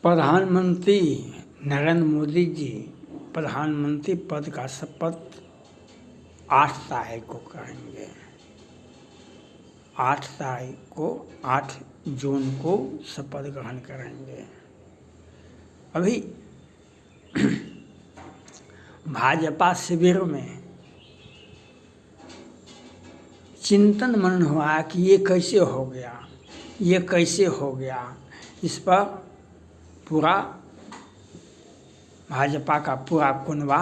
प्रधानमंत्री नरेंद्र मोदी जी प्रधानमंत्री पद का शपथ 8 तारीख को करेंगे। 8 तारीख को 8 जून को शपथ ग्रहण करेंगे। अभी भाजपा शिविर में चिंतन मनन हुआ कि ये कैसे हो गया, ये कैसे हो गया। इस पर पूरा भाजपा का पूरा कुनबा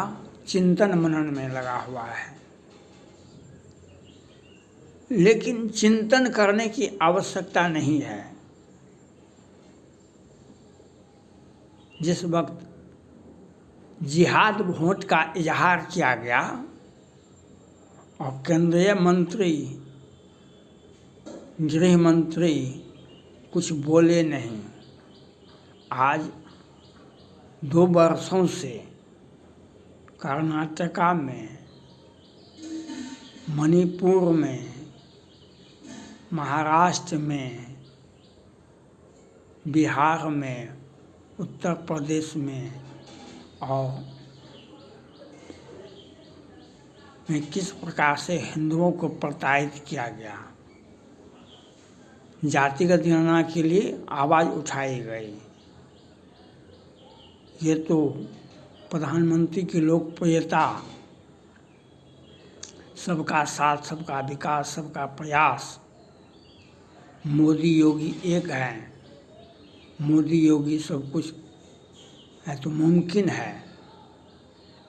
चिंतन मनन में लगा हुआ है। लेकिन चिंतन करने की आवश्यकता नहीं है। जिस वक्त जिहाद वोट का इजहार किया गया और केंद्रीय मंत्री गृह मंत्री कुछ बोले नहीं। आज 2 वर्षों से कर्नाटका में, मणिपुर में, महाराष्ट्र में, बिहार में, उत्तर प्रदेश में और किस प्रकार से हिंदुओं को प्रताड़ित किया गया। जातिगत गणना के लिए आवाज़ उठाई गई। ये तो प्रधानमंत्री की लोकप्रियता, सबका साथ, सबका विकास, सबका प्रयास, मोदी योगी एक है, मोदी योगी सब कुछ है तो मुमकिन है।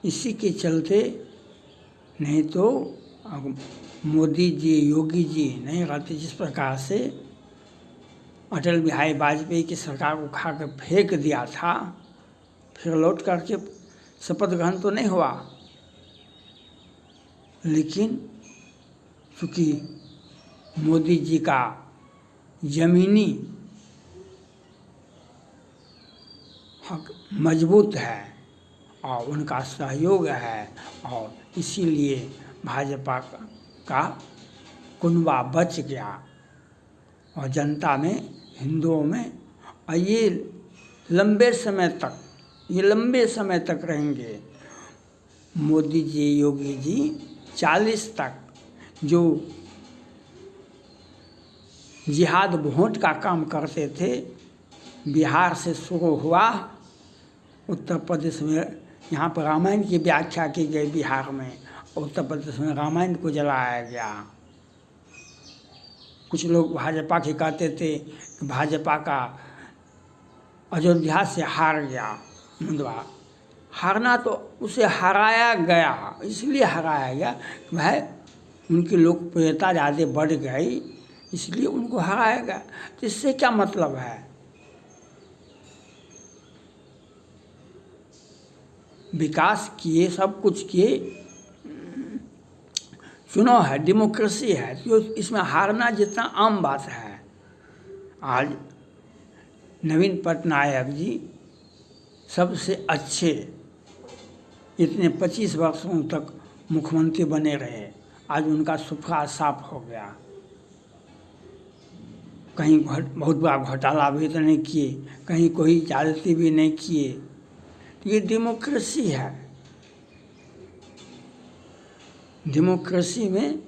इसी के चलते, नहीं तो मोदी जी, योगी जी नहीं रहते। जिस प्रकार से अटल बिहारी वाजपेयी की सरकार को उठा कर फेंक दिया था, फिर लौट करके शपथ ग्रहण तो नहीं हुआ। लेकिन चूँकि मोदी जी का जमीनी हक मजबूत है और उनका सहयोग है, और इसीलिए भाजपा का कुनबा बच गया और जनता में, हिंदुओं में, और ये लंबे समय तक रहेंगे। मोदी जी, योगी जी 40 तक जो जिहाद वोट का काम करते थे, बिहार से शुरू हुआ, उत्तर प्रदेश में यहाँ पर रामायण की व्याख्या की गई बिहार में, उत्तर प्रदेश में रामायण को जलाया गया। कुछ लोग भाजपा के कहते थे कि भाजपा का अयोध्या से हार गया। मुद्दा हारना तो उसे हराया गया, इसलिए हराया गया कि भाई उनकी लोकप्रियता ज़्यादा बढ़ गई, इसलिए उनको हराया गया। तो इससे क्या मतलब है? विकास किए, सब कुछ किए, चुनाव है, डेमोक्रेसी है, तो इसमें हारना जितना आम बात है। आज नवीन पटनायक जी सबसे अच्छे, इतने 25 वर्षों तक मुख्यमंत्री बने रहे, आज उनका सुफरा साफ हो गया। कहीं बहुत बड़ा घोटाला भी तो नहीं किए, कहीं कोई ज्यादती भी नहीं किए। तो ये डेमोक्रेसी है। डेमोक्रेसी में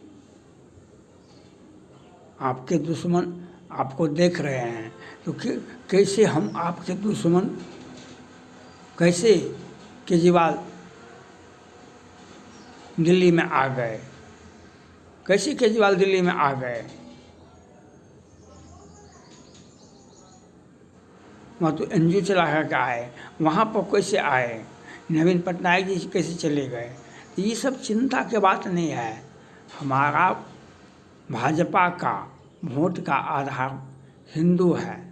आपके दुश्मन आपको देख रहे हैं, तो कैसे हम आपके दुश्मन, कैसे केजरीवाल दिल्ली में आ गए, कैसे केजरीवाल दिल्ली में आ गए? वहाँ तो एनजीओ चला कर आए, वहाँ पर कैसे आए? नवीन पटनायक जी कैसे चले गए? तो ये सब चिंता की बात नहीं है। हमारा भाजपा का वोट का आधार हिंदू है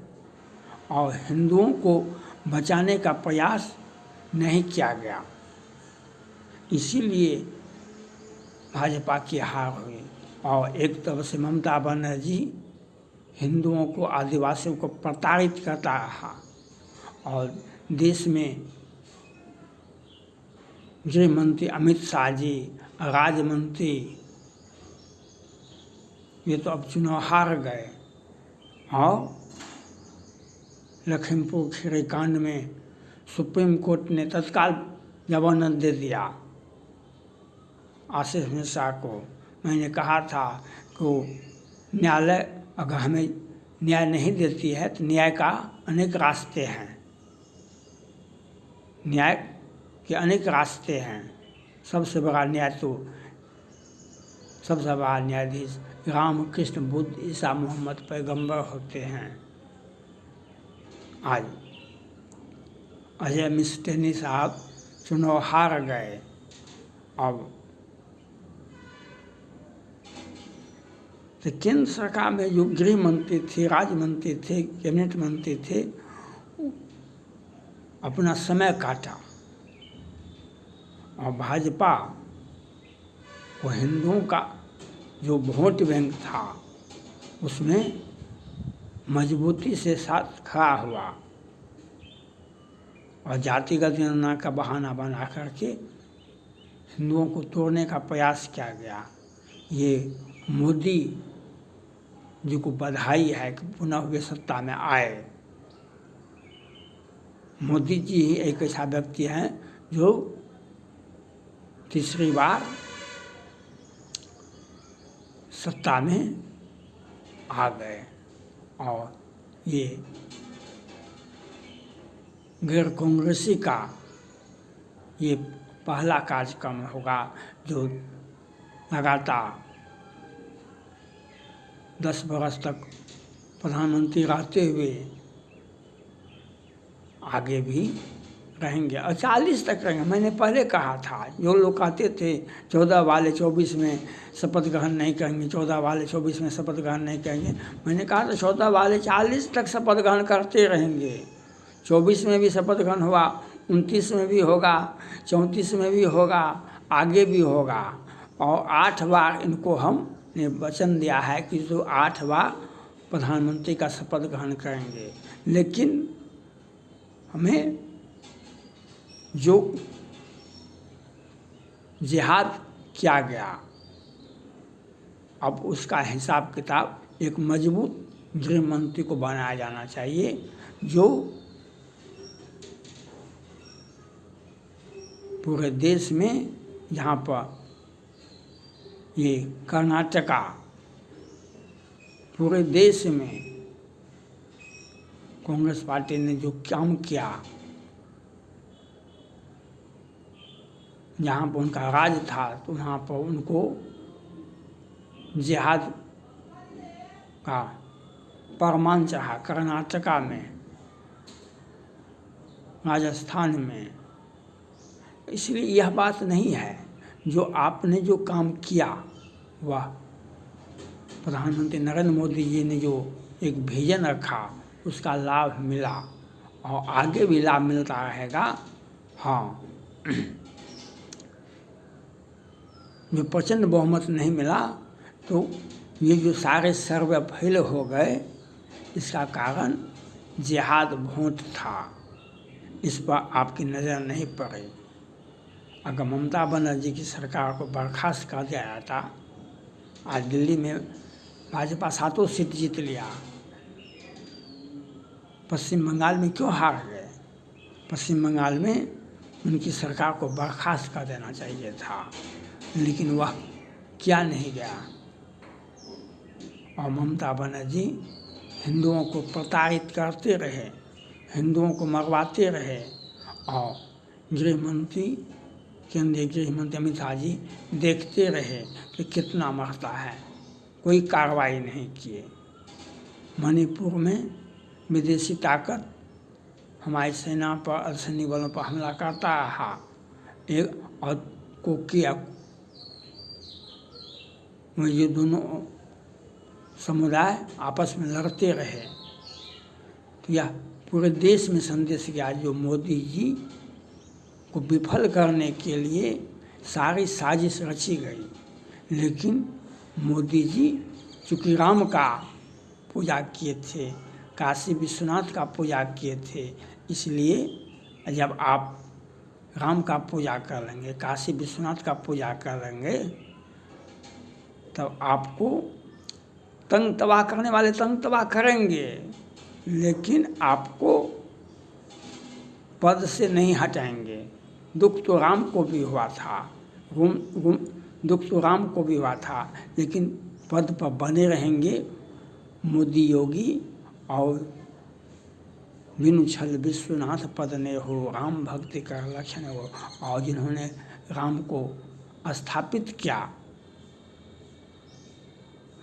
और हिंदुओं को बचाने का प्रयास नहीं किया गया, इसीलिए भाजपा की हार हुई। और एक तरफ से ममता बनर्जी हिंदुओं को, आदिवासियों को प्रताड़ित करता रहा, और देश में गृह मंत्री अमित शाह जी, राज्य मंत्री, ये तो अब चुनाव हार गए। और लखीमपुर खीरी कांड में सुप्रीम कोर्ट ने तत्काल जमानत दे दिया आशीष मिश्रा को। मैंने कहा था कि न्यायालय अगर हमें न्याय नहीं देती है तो न्याय का अनेक रास्ते हैं, न्याय के अनेक रास्ते हैं। सबसे बड़ा न्यायाधीश राम कृष्ण बुद्ध ईसा मोहम्मद पैगंबर होते हैं। आज अजय मिस्टेनी साहब चुनाव हार गए। अब तो केंद्र सरकार में जो गृह मंत्री थे, राज्य मंत्री थे, कैबिनेट मंत्री थे, अपना समय काटा और भाजपा को हिंदुओं का जो वोट बैंक था उसमें मजबूती से साथ खड़ा हुआ और जातिगत जनगणना का बहाना बना करके हिंदुओं को तोड़ने का प्रयास किया गया। ये मोदी जी को बधाई है कि पुनः वे सत्ता में आए। मोदी जी ही एक ऐसा व्यक्ति हैं जो तीसरी बार सत्ता में आ गए और ये गैर कांग्रेसी का ये पहला कार्यक्रम होगा जो लगातार 10 बरस तक प्रधानमंत्री रहते हुए आगे भी रहेंगे और 40 तक रहेंगे। मैंने पहले कहा था, जो लोग कहते थे 14 वाले 24 में शपथ ग्रहण नहीं करेंगे, 14 वाले 24 में शपथ ग्रहण नहीं करेंगे, मैंने कहा था 14 वाले 40 तक शपथ ग्रहण करते रहेंगे। 24 में भी शपथ ग्रहण हुआ, 29 में भी होगा, 34 में भी होगा, आगे भी होगा और 8 बार इनको हमने वचन दिया है कि जो 8 बार प्रधानमंत्री का शपथ ग्रहण करेंगे। लेकिन हमें जो जिहाद किया गया अब उसका हिसाब किताब एक मजबूत गृह मंत्री को बनाया जाना चाहिए जो पूरे देश में, जहाँ पर ये कर्नाटका पूरे देश में कांग्रेस पार्टी ने जो काम किया, जहाँ पर उनका राज था तो वहाँ पर उनको जिहाद का परमान चढ़ा। कर्नाटका में, राजस्थान में। इसलिए यह बात नहीं है, जो आपने जो काम किया वह प्रधानमंत्री नरेंद्र मोदी जी ने जो एक विजन रखा उसका लाभ मिला और आगे भी लाभ मिलता रहेगा। हाँ, जो प्रचंड बहुमत नहीं मिला तो ये जो सारे सर्वे फेल हो गए, इसका कारण जिहाद वोट था। इस पर आपकी नज़र नहीं पड़ी। अगर ममता बनर्जी की सरकार को बर्खास्त कर दिया जाता, आज दिल्ली में भाजपा 7 सीट जीत लिया। पश्चिम बंगाल में क्यों हार गए? पश्चिम बंगाल में उनकी सरकार को बर्खास्त कर देना चाहिए था, लेकिन वह किया नहीं गया और ममता बनर्जी हिंदुओं को प्रताड़ित करते रहे, हिंदुओं को मरवाते रहे और केंद्रीय गृह मंत्री अमित शाह जी देखते रहे कि कितना मरता है, कोई कार्रवाई नहीं किए। मणिपुर में विदेशी ताकत हमारी सेना पर, अर्धसैनिक बलों पर हमला करता रहा, एक और को किया। ये दोनों समुदाय आपस में लड़ते रहे। तो यह पूरे देश में संदेश गया जो मोदी जी को विफल करने के लिए सारी साजिश रची गई। लेकिन मोदी जी चूँकि राम का पूजा किए थे, काशी विश्वनाथ का पूजा किए थे, इसलिए जब आप राम का पूजा कर लेंगे, काशी विश्वनाथ का पूजा कर लेंगे, तब आपको तंग तबाह करने वाले तंग तबाह करेंगे, लेकिन आपको पद से नहीं हटाएंगे। दुख तो राम को भी हुआ था, दुख तो राम को भी हुआ था, लेकिन पद पर बने रहेंगे मोदी योगी। और बिनु छल विश्वनाथ पद ने हो, राम भक्ति कर लक्षण हो। और जिन्होंने राम को स्थापित किया,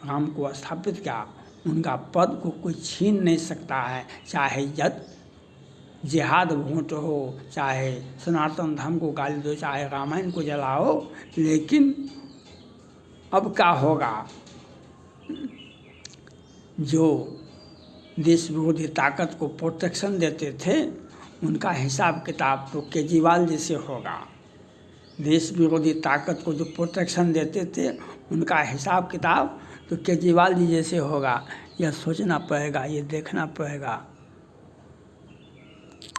राम को स्थापित किया, उनका पद को कोई छीन नहीं सकता है। चाहे जिहाद भोट हो, चाहे सनातन धर्म को गाली दो, चाहे रामायण को जलाओ, लेकिन अब क्या होगा? जो देश विरोधी ताकत को प्रोटेक्शन देते थे, उनका हिसाब किताब तो केजरीवाल जैसे होगा। देश विरोधी ताकत को जो प्रोटेक्शन देते थे, उनका हिसाब किताब तो केजरीवाल जी जैसे होगा। यह सोचना पड़ेगा, ये देखना पड़ेगा।